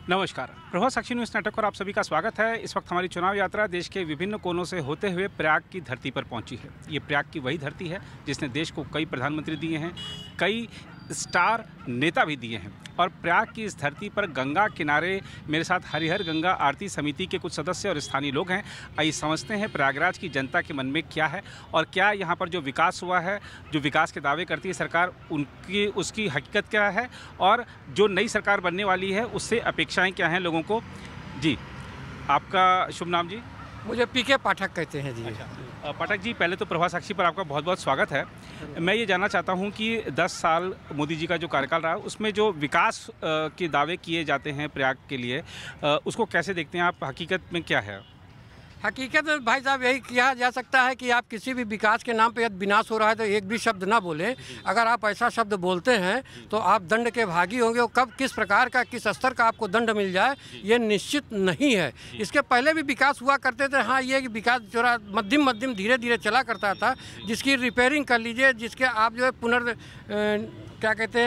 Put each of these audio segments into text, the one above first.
नमस्कार, प्रभात साक्षी news network पर आप सभी का स्वागत है। इस वक्त हमारी चुनाव यात्रा देश के विभिन्न कोनों से होते हुए प्रयाग की धरती पर पहुंची है। ये प्रयाग की वही धरती है जिसने देश को कई प्रधानमंत्री दिए हैं, कई स्टार नेता भी दिए हैं। और प्रयाग की इस धरती पर गंगा किनारे मेरे साथ हरिहर गंगा आरती समिति के कुछ सदस्य और स्थानीय लोग हैं। आइए समझते हैं प्रयागराज की जनता के मन में क्या है और क्या यहाँ पर जो विकास हुआ है, जो विकास के दावे करती है सरकार, उनकी उसकी हकीकत क्या है और जो नई सरकार बनने वाली है उससे अपेक्षाएं क्या हैं लोगों को। जी, आपका शुभ नाम जी? मुझे पीके पाठक कहते हैं जी। अच्छा, पाठक जी, पहले तो प्रभात साक्षी पर आपका बहुत बहुत स्वागत है। मैं ये जानना चाहता हूँ कि 10 साल मोदी जी का जो कार्यकाल रहा उसमें जो विकास के दावे किए जाते हैं प्रयाग के लिए, उसको कैसे देखते हैं आप? हकीकत में क्या है? हकीकत भाई साहब यही किया जा सकता है कि आप किसी भी विकास के नाम पे यदि विनाश हो रहा है तो एक भी शब्द ना बोलें। अगर आप ऐसा शब्द बोलते हैं तो आप दंड के भागी होंगे और कब किस प्रकार का किस स्तर का आपको दंड मिल जाए ये निश्चित नहीं है। इसके पहले भी विकास हुआ करते थे। हाँ, ये विकास जो मध्यम धीरे धीरे चला करता था, जिसकी रिपेयरिंग कर लीजिए, जिसके आप जो है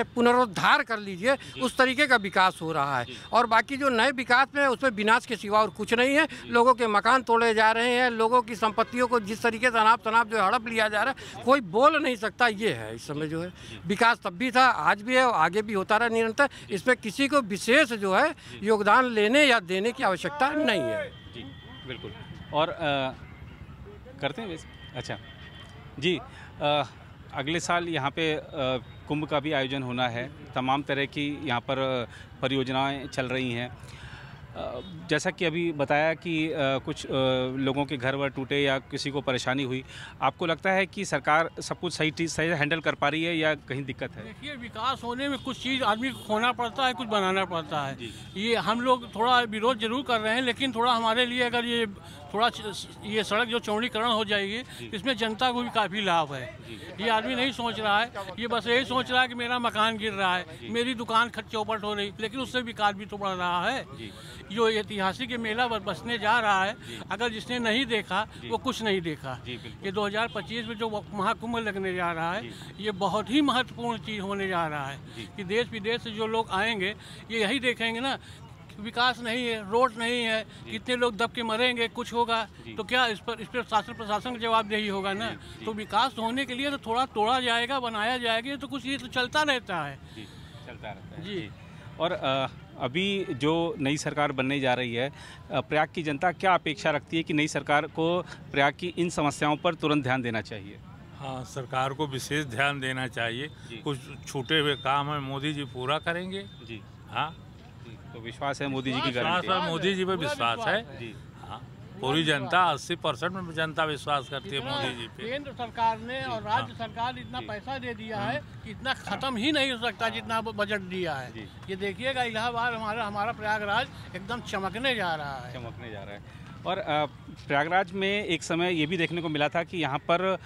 पुनरुद्धार कर लीजिए, उस तरीके का विकास हो रहा है। और बाकी जो नए विकास में उसमें विनाश के सिवा और कुछ नहीं है। लोगों के मकान तोड़े जा रहे हैं, लोगों की संपत्तियों को जिस तरीके से अनाप शनाप जो हड़प लिया जा रहा है, कोई बोल नहीं सकता। ये है इस समय जो है विकास तब भी था, आज भी है और आगे भी होता रहा निरंतर। इसमें किसी को विशेष जो है योगदान लेने या देने की आवश्यकता नहीं है। जी बिल्कुल। और करते हैं वैसे। अच्छा जी, अगले साल यहाँ पे कुंभ का भी आयोजन होना है। तमाम तरह की यहाँ पर परियोजनाएं चल रही हैं। जैसा कि अभी बताया कि कुछ लोगों के घर वर टूटे या किसी को परेशानी हुई, आपको लगता है कि सरकार सब कुछ सही हैंडल कर पा रही है या कहीं दिक्कत है? देखिए, विकास होने में कुछ चीज़ आदमी को खोना पड़ता है, कुछ बनाना पड़ता है। ये हम लोग थोड़ा विरोध जरूर कर रहे हैं, लेकिन थोड़ा हमारे लिए अगर ये सड़क जो चौड़ीकरण हो जाएगी, इसमें जनता को भी काफ़ी लाभ है। ये आदमी नहीं सोच रहा है, ये बस यही सोच रहा है कि मेरा मकान गिर रहा है, मेरी दुकान खट चौपट हो रही, लेकिन उससे विकास भी तो बढ़ रहा है। जो ऐतिहासिक मेला बसने जा रहा है, अगर जिसने नहीं देखा वो कुछ नहीं देखा। ये 2025 में जो महाकुंभ लगने जा रहा है, ये बहुत ही महत्वपूर्ण चीज़ होने जा रहा है कि देश विदेश से जो लोग आएंगे ये यही देखेंगे ना, विकास नहीं है, रोड नहीं है, कितने लोग दब के मरेंगे, कुछ होगा तो क्या इस पर शासन प्रशासन का जवाबदेही होगा ना। तो विकास होने के लिए तो थोड़ा तोड़ा जाएगा, बनाया जाएगा, तो कुछ ये तो चलता रहता है। चलता रहता है जी। और अभी जो नई सरकार बनने जा रही है, प्रयाग की जनता क्या अपेक्षा रखती है कि नई सरकार को प्रयाग की इन समस्याओं पर तुरंत ध्यान देना चाहिए? हाँ, सरकार को विशेष ध्यान देना चाहिए। कुछ छूटे हुए काम है मोदी जी पूरा करेंगे जी। हाँ, तो विश्वास है मोदी जी की गारंटी? मोदी जी पे विश्वास है जी। हाँ, पूरी जनता 80% में जनता विश्वास करती है मोदी जी पे। केंद्र सरकार ने और राज्य सरकार ने इतना पैसा दे दिया है कि इतना खत्म ही नहीं हो सकता जितना बजट दिया है। ये देखिएगा, इलाहाबाद हमारा प्रयागराज एकदम चमकने जा रहा है। और प्रयागराज में एक समय ये भी देखने को मिला था कि यहाँ पर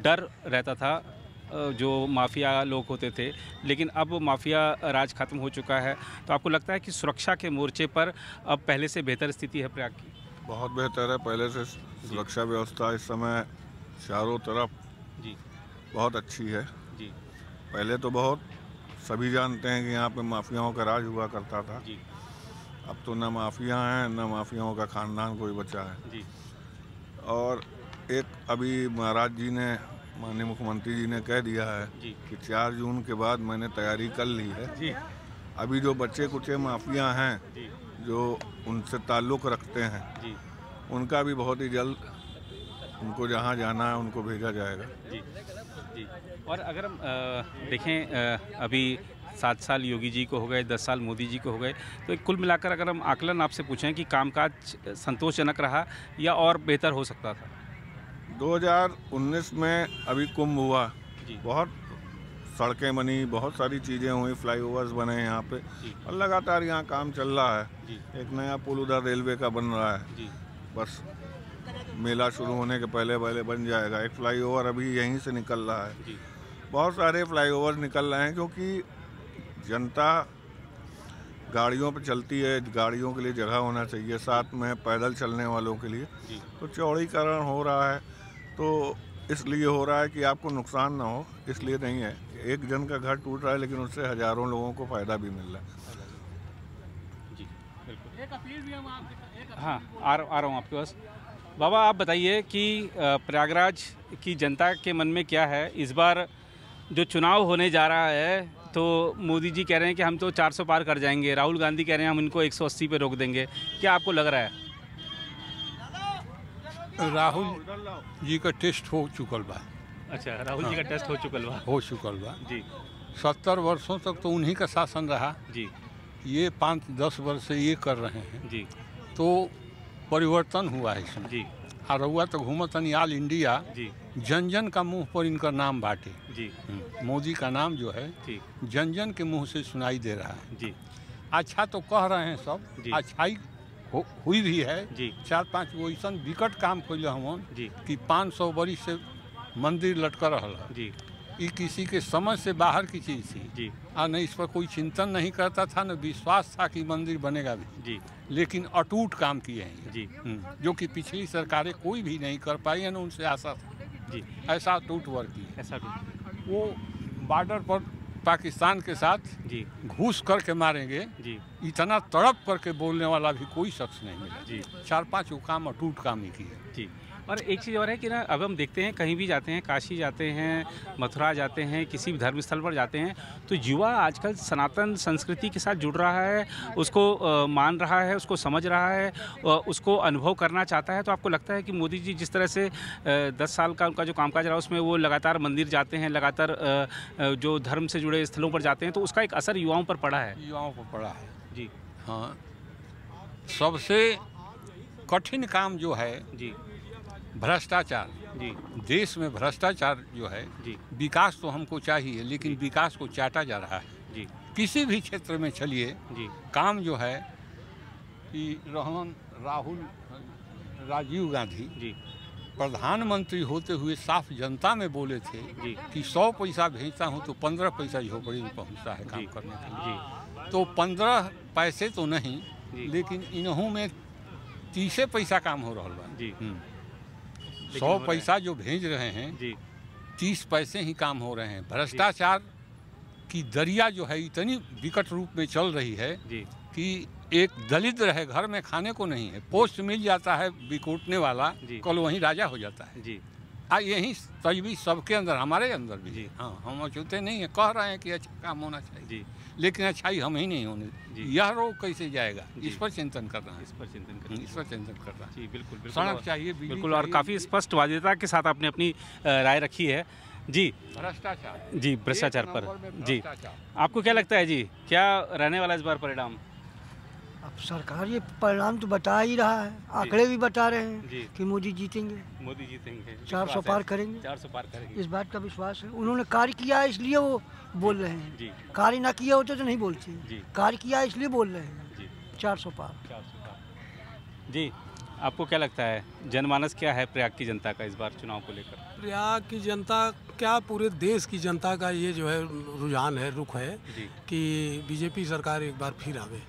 डर रहता था, जो माफिया लोग होते थे, लेकिन अब माफिया राज खत्म हो चुका है। तो आपको लगता है कि सुरक्षा के मोर्चे पर अब पहले से बेहतर स्थिति है प्रयाग की? बहुत बेहतर है पहले से। सुरक्षा व्यवस्था इस समय चारों तरफ जी बहुत अच्छी है जी। पहले तो बहुत सभी जानते हैं कि यहाँ पे माफियाओं का राज हुआ करता था जी। अब तो न माफिया हैं न माफियाओं का खानदान कोई बचा है जी। और एक अभी महाराज जी ने, माननीय मुख्यमंत्री जी ने कह दिया है कि 4 जून के बाद मैंने तैयारी कर ली है जी। अभी जो बच्चे कुचे माफिया हैं जो उनसे ताल्लुक़ रखते हैं जी, उनका भी बहुत ही जल्द उनको जहाँ जाना है उनको भेजा जाएगा जी। और अगर हम देखें, अभी 7 साल योगी जी को हो गए, 10 साल मोदी जी को हो गए, तो कुल मिलाकर अगर हम आकलन आपसे पूछें कि कामकाज संतोषजनक रहा या और बेहतर हो सकता था? 2019 में अभी कुंभ हुआ, बहुत सड़कें बनी, बहुत सारी चीज़ें हुई, फ्लाईओवर्स बने यहाँ पे और लगातार यहाँ काम चल रहा है। एक नया पुल उधर रेलवे का बन रहा है, बस मेला शुरू होने के पहले बन जाएगा। एक फ्लाईओवर अभी यहीं से निकल रहा है। बहुत सारे फ्लाईओवर निकल रहे हैं क्योंकि जनता गाड़ियों पे चलती है, गाड़ियों के लिए जगह होना चाहिए, साथ में पैदल चलने वालों के लिए। तो चौड़ीकरण हो रहा है, तो इसलिए हो रहा है कि आपको नुकसान ना हो, इसलिए नहीं है। एक जन का घर टूट रहा है लेकिन उससे हज़ारों लोगों को फ़ायदा भी मिल रहा है। एक अपील भी हम आपसे हाँ आ रहा हूँ आपके पास। बाबा आप बताइए कि प्रयागराज की जनता के मन में क्या है इस बार जो चुनाव होने जा रहा है? तो मोदी जी कह रहे हैं कि हम तो 400 पार कर जाएंगे, राहुल गांधी कह रहे हैं हम इनको 180 पे रोक देंगे। क्या आपको लग रहा है? राहुल जी का टेस्ट हो चुकल बा। अच्छा, राहुल जी का टेस्ट हो चुकल बा जी। 70 वर्षों तक तो उन्हीं का शासन रहा जी। ये 5-10 वर्ष से ये कर रहे हैं जी। तो परिवर्तन हुआ है इसमें जी। और रहुआ तो घूमतन ऑल इंडिया जी। जन जन का मुंह पर इनका नाम बांटे जी। मोदी का नाम जो है जन जन के मुंह से सुनाई दे रहा है जी। अच्छा तो कह रहे हैं सब, अच्छाई हुई भी है जी। 4-5 गो ऐसा विकट काम कैले हमन जी कि 500 बरिस से मंदिर लटका रहा जी। ये किसी के समझ से बाहर की चीज़ थी जी। और न इस पर कोई चिंतन नहीं करता था, न विश्वास था कि मंदिर बनेगा भी जी। लेकिन अटूट काम किए हैं जी। जो कि पिछली सरकारें कोई भी नहीं कर पाई है, न उनसे आशा था जी। ऐसा अटूट वर्क की ऐसा वो बॉर्डर पर पाकिस्तान के साथ जी घूस करके मारेंगे जी। इतना तड़प करके बोलने वाला भी कोई शख्स नहीं मिला जी। 4-5 काम अटूट काम ही किए जी। और एक चीज़ और है कि ना अब हम देखते हैं कहीं भी जाते हैं, काशी जाते हैं, मथुरा जाते हैं, किसी भी धर्म स्थल पर जाते हैं तो युवा आजकल सनातन संस्कृति के साथ जुड़ रहा है, उसको मान रहा है, उसको समझ रहा है, उसको अनुभव करना चाहता है। तो आपको लगता है कि मोदी जी जिस तरह से 10 साल का उनका जो कामकाज रहा उसमें वो लगातार मंदिर जाते हैं, लगातार जो धर्म से जुड़े स्थलों पर जाते हैं तो उसका एक असर युवाओं पर पड़ा है? युवाओं पर पड़ा है जी। हाँ, सबसे कठिन काम जो है जी भ्रष्टाचार। जी। देश में भ्रष्टाचार जो है जी। विकास तो हमको चाहिए लेकिन विकास को चाटा जा रहा है जी। किसी भी क्षेत्र में चलिए जी। काम जो है कि राजीव गांधी जी प्रधानमंत्री होते हुए साफ जनता में बोले थे जी। कि 100 पैसा भेजता हूँ तो 15 पैसा झोपड़ी में पहुँचता है काम करने के लिए। जी। तो 15 पैसे तो नहीं जी। लेकिन इन्हों में 30 पैसा काम हो रहा बा जी। 100 पैसा जो भेज रहे हैं जी 30 पैसे ही काम हो रहे हैं। भ्रष्टाचार की दरिया जो है इतनी विकट रूप में चल रही है जी कि एक दलित रहे घर में खाने को नहीं है, पोस्ट मिल जाता है बिकूटने वाला, कल वहीं राजा हो जाता है जी। यही तजवीज़ सबके अंदर, हमारे अंदर भी जी। हाँ, हम अछूते नहीं है, कह रहे हैं कि अच्छा काम होना चाहिए जी। लेकिन अच्छाई हम ही नहीं होने। यह रोग कैसे जाएगा इस पर चिंतन करना है, इस पर चिंतन करना जी। बिल्कुल बिल्कुल सड़क चाहिए, बिल्कुल। और काफ़ी स्पष्ट वादिता के साथ आपने अपनी राय रखी है जी। भ्रष्टाचार जी, भ्रष्टाचार पर जी आपको क्या लगता है जी, क्या रहने वाला इस बार परिणाम? अब सरकार ये परिणाम तो बता ही रहा है, आंकड़े भी बता रहे हैं कि मोदी जीतेंगे, 400 पार करेंगे, 400 पार करेंगे। इस बात का विश्वास है। उन्होंने कार्य किया है इसलिए वो बोल रहे हैं जी। कार्य ना किया होते तो नहीं बोलते जी। कार्य किया है इसलिए बोल रहे हैं जी। 400 पार जी। आपको क्या लगता है जनमानस क्या है प्रयाग की जनता का इस बार चुनाव को लेकर? प्रयाग की जनता क्या पूरे देश की जनता का ये जो है रुझान है, रुख है कि बीजेपी सरकार एक बार फिर आवे।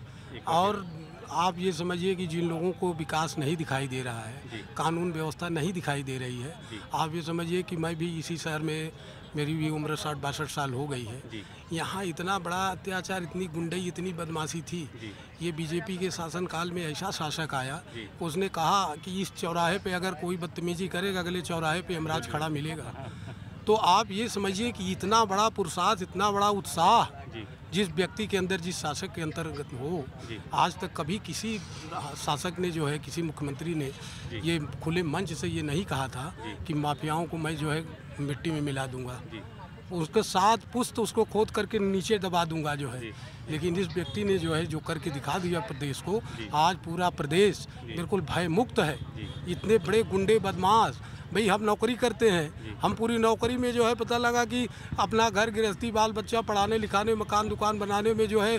और आप ये समझिए कि जिन लोगों को विकास नहीं दिखाई दे रहा है, कानून व्यवस्था नहीं दिखाई दे रही है, आप ये समझिए कि मैं भी इसी शहर में, मेरी भी उम्र 60-62 साल हो गई है, यहाँ इतना बड़ा अत्याचार, इतनी गुंडई, इतनी बदमाशी थी। ये बीजेपी के शासनकाल में ऐसा शासक आया, उसने कहा कि इस चौराहे पे अगर कोई बदतमीजी करेगा अगले चौराहे पे यमराज खड़ा मिलेगा। तो आप ये समझिए कि इतना बड़ा पुरुषार्थ, इतना बड़ा उत्साह जिस व्यक्ति के अंदर, जिस शासक के अंतर्गत हो, आज तक कभी किसी शासक ने जो है, किसी मुख्यमंत्री ने ये खुले मंच से ये नहीं कहा था कि माफियाओं को मैं जो है मिट्टी में मिला दूंगा, उसके साथ पुष्ट उसको खोद करके नीचे दबा दूंगा जो है। लेकिन इस व्यक्ति ने जो है जो करके दिखा दिया प्रदेश को, आज पूरा प्रदेश बिल्कुल भय मुक्त है। इतने बड़े गुंडे बदमाश, भाई हम नौकरी करते हैं, हम पूरी नौकरी में जो है पता लगा कि अपना घर गृहस्थी, बाल बच्चा पढ़ाने लिखाने, मकान दुकान बनाने में जो है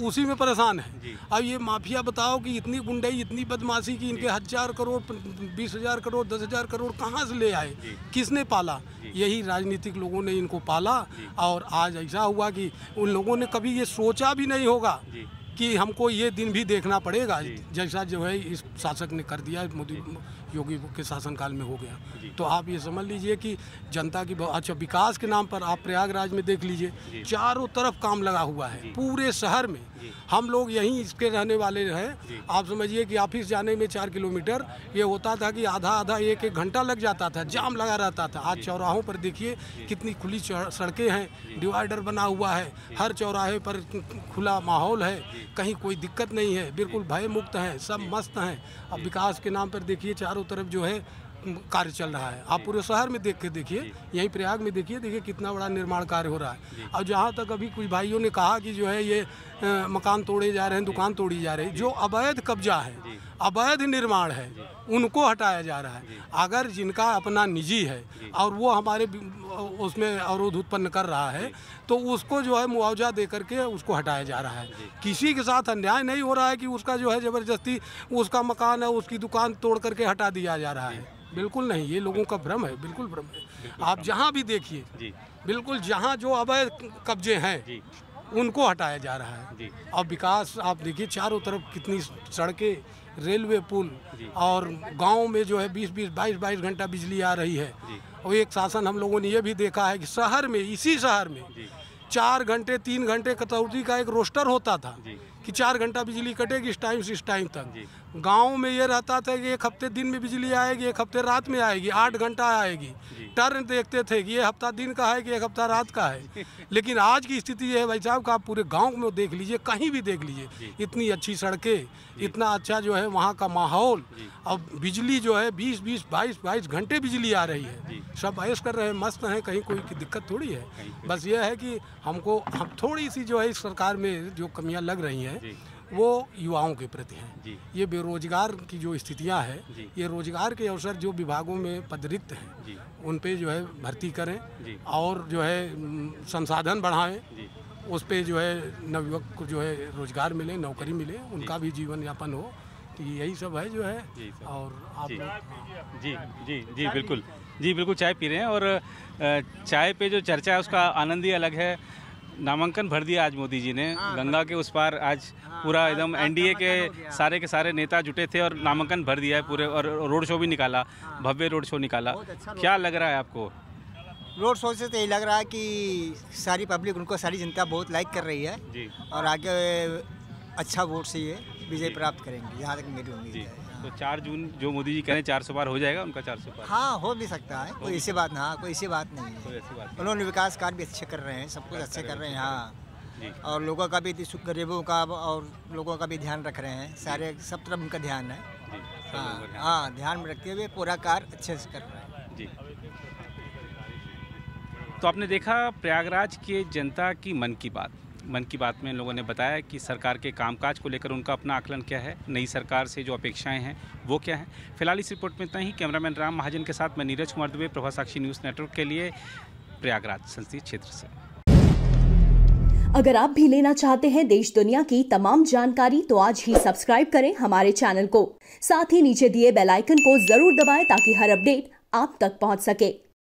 उसी में परेशान है। अब ये माफिया बताओ कि इतनी गुंडई, इतनी बदमाशी की इनके 1000 करोड़, 20,000 करोड़, 10,000 करोड़ कहाँ से ले आए, किसने पाला? यही राजनीतिक लोगों ने इनको पाला। और आज ऐसा हुआ कि उन लोगों ने कभी ये सोचा भी नहीं होगा कि हमको ये दिन भी देखना पड़ेगा जैसा जो है इस शासक ने कर दिया, मोदी योगी के शासनकाल में हो गया। तो आप ये समझ लीजिए कि जनता की अच्छा विकास के नाम पर आप प्रयागराज में देख लीजिए, चारों तरफ काम लगा हुआ है पूरे शहर में। हम लोग यहीं इसके रहने वाले हैं। आप समझिए कि ऑफिस जाने में 4 किलोमीटर ये होता था कि आधा एक घंटा लग जाता था, जाम लगा रहता था। आज चौराहों पर देखिए कितनी खुली सड़कें हैं, डिवाइडर बना हुआ है, हर चौराहे पर खुला माहौल है, कहीं कोई दिक्कत नहीं है, बिल्कुल भय मुक्त है, सब मस्त हैं। अब विकास के नाम पर देखिए चारों तरफ जो है कार्य चल रहा है। आप पूरे शहर में देख के देखिए, यहीं प्रयाग में देखिए कितना बड़ा निर्माण कार्य हो रहा है। और जहाँ तक अभी कुछ भाइयों ने कहा कि जो है ये मकान तोड़े जा रहे हैं, दुकान तोड़ी जा रही है, जो अवैध कब्जा है, अवैध निर्माण है, उनको हटाया जा रहा है। अगर जिनका अपना निजी है और वो हमारे उसमें अवरोध उत्पन्न कर रहा है तो उसको जो है मुआवजा दे करके उसको हटाया जा रहा है। किसी के साथ अन्याय नहीं हो रहा है कि उसका जो है ज़बरदस्ती उसका मकान है, उसकी दुकान तोड़ करके हटा दिया जा रहा है। बिल्कुल नहीं, ये लोगों का भ्रम है, बिल्कुल भ्रम है। आप जहाँ भी देखिए, बिल्कुल जहाँ जो अवैध कब्जे हैं उनको हटाया जा रहा है। और विकास आप देखिए चारों तरफ कितनी सड़कें, रेलवे पुल, और गांव में जो है 22 घंटा बिजली आ रही है। और एक शासन हम लोगों ने ये भी देखा है कि शहर में, इसी शहर में 4 घंटे 3 घंटे कटौती का एक रोस्टर होता था कि 4 घंटा बिजली कटेगी इस टाइम से इस टाइम तक। गांव में ये रहता था कि एक हफ्ते दिन में बिजली आएगी, एक हफ्ते रात में आएगी, 8 घंटा आएगी। टर्न देखते थे कि ये हफ्ता दिन का है कि एक हफ्ता रात का है। लेकिन आज की स्थिति ये है भाई साहब का, आप पूरे गांव में देख लीजिए, कहीं भी देख लीजिए, इतनी अच्छी सड़कें, इतना अच्छा जो है वहाँ का माहौल। अब बिजली जो है 20 22 घंटे बिजली आ रही है, सब ऐश कर रहे हैं, मस्त हैं, कहीं कोई की दिक्कत थोड़ी है। बस ये है कि हम थोड़ी सी जो है इस सरकार में जो कमियाँ लग रही हैं वो युवाओं के प्रति हैं। ये बेरोजगार की जो स्थितियां हैं, ये रोजगार के अवसर जो विभागों में पद रिक्त हैं उन पे जो है भर्ती करें और जो है संसाधन बढ़ाएं, उस पे जो है नवयुवक को जो है रोजगार मिले, नौकरी मिले, उनका भी जीवन यापन हो। तो यही सब है जो है। और आप जी बिल्कुल चाय पी रहे हैं, और चाय पे जो चर्चा है उसका आनंद ही अलग है। नामांकन भर दिया आज मोदी जी ने, गंगा के उस पार आज पूरा एकदम एनडीए के सारे नेता जुटे थे और नामांकन भर दिया है पूरे, और रोड शो भी निकाला, भव्य रोड शो निकाला। क्या लग रहा है आपको? रोड शो से तो यही लग रहा है कि सारी पब्लिक, उनको सारी जनता बहुत लाइक कर रही है और आगे अच्छा वोट से ये विजय प्राप्त करेंगे, यहाँ तक मेरी उम्मीद है। तो 4 जून जो मोदी जी कह रहे हैं 400 पार हो जाएगा उनका, 400 पार? हाँ, हो भी सकता है, कोई ऐसी बात कोई ऐसी बात नहीं है। उन्होंने विकास कार्य भी अच्छे कर रहे हैं, सब कुछ अच्छे कर रहे हैं। हाँ, और लोगों का भी, गरीबों का और लोगों का भी ध्यान रख रहे हैं, सारे सब तरफ उनका ध्यान है। हाँ, ध्यान में रखते हुए पूरा कार्य अच्छे से कर रहे हैं जी। तो आपने देखा प्रयागराज के जनता की मन की बात में लोगों ने बताया कि सरकार के कामकाज को लेकर उनका अपना आकलन क्या है, नई सरकार से जो अपेक्षाएं हैं वो क्या हैं। फिलहाल इस रिपोर्ट में इतना ही। कैमरामैन राम महाजन के साथ मैं नीरज कुमार दुबे, प्रभा साक्षी न्यूज़ नेटवर्क के लिए, प्रयागराज संसदीय क्षेत्र से। अगर आप भी लेना चाहते हैं देश दुनिया की तमाम जानकारी तो आज ही सब्सक्राइब करें हमारे चैनल को। साथ ही नीचे दिए बेल आइकन को जरूर दबाएं ताकि हर अपडेट आप तक पहुंच सके।